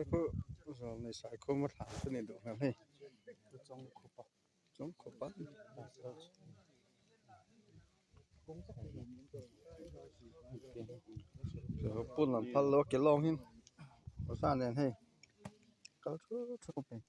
그 우선 사이코모 탄스니도 해. 좀 코파. 좀 코파. 저 뿐은 팔로 길롱힌. 우산은 해. 가서 조금.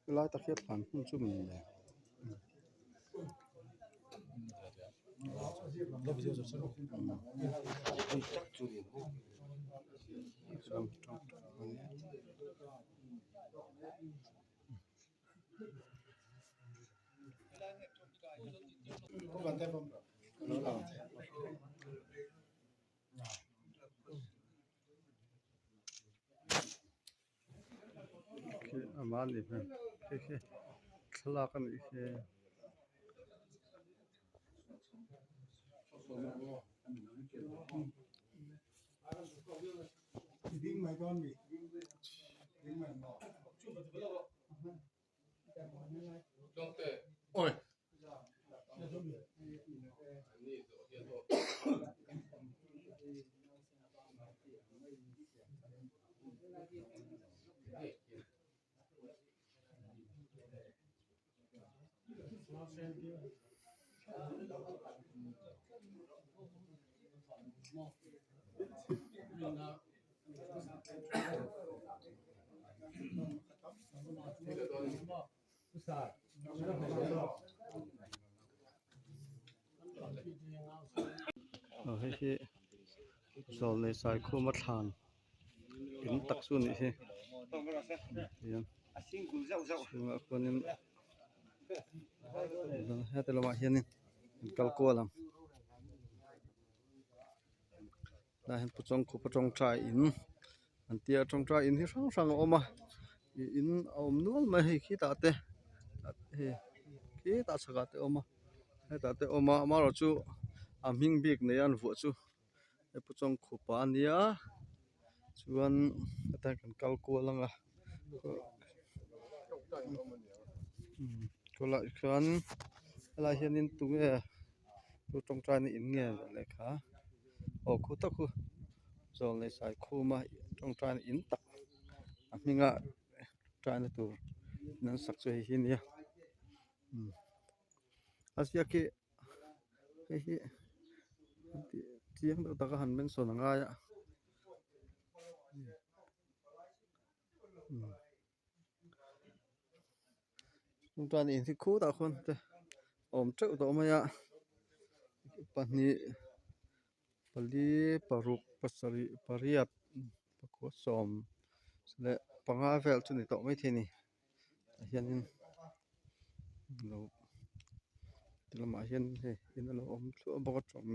لا تخيط عن شو من أمان إيه كي خلاقن إيه Ding my con đi. Ding my mỏ. Ôi. Cái rồi này xài khu mất hàn tính tắc xuống này thế nhưng mà con em hết là mà hiện câu cua làm là hiện phụ trong trái in anh tia trong trái in thì sáng sáng ôm mà in ôm nuôi mà khi ta tê khi ta sạc tê ôm mà hay ta tê ôm mà rồi chú mình biết này anh phụ chú phụ trong khu pa nia chuan ta kan kal ko langa ko la khan la hianin tu nge tu tong trai ni in nge le kha o khu ta khu zol nei sai khu ma tong trai ni in tak a minga trai na tu nan sak che hi nia asia ke hi tiang da ta han men so na nga ya tong trai ni in thi khu ta khon te om cheu to ma ya pani pali paruk pasari pariat pakho som le panga vel chu ni to mai thini hianin lo tilama hian he in lo om chu bawk chom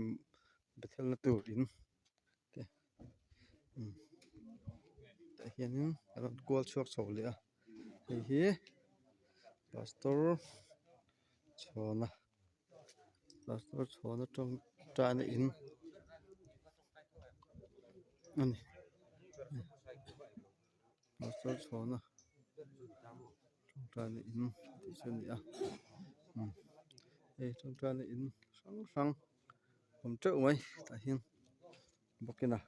bethel na tur in te ta hianin ron kwal chuak chho le a hi pastor chona trong trai na in ani pastor chona trong trai na in ti chen ni a trong trai na in sang sang om cheu mai ta hian bokina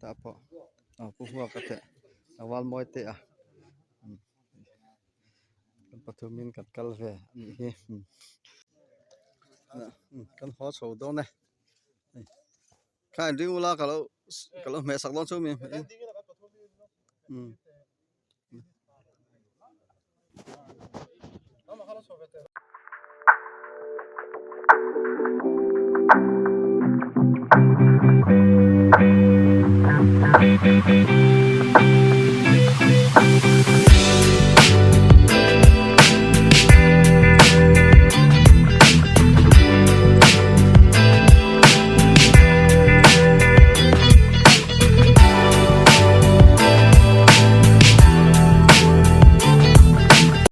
ta po pu hua ka te awal moi te a pathumin kat kal ve ni hi kan ho chho do ne Kan ding wala kalau me sak lon so mi. Thank you.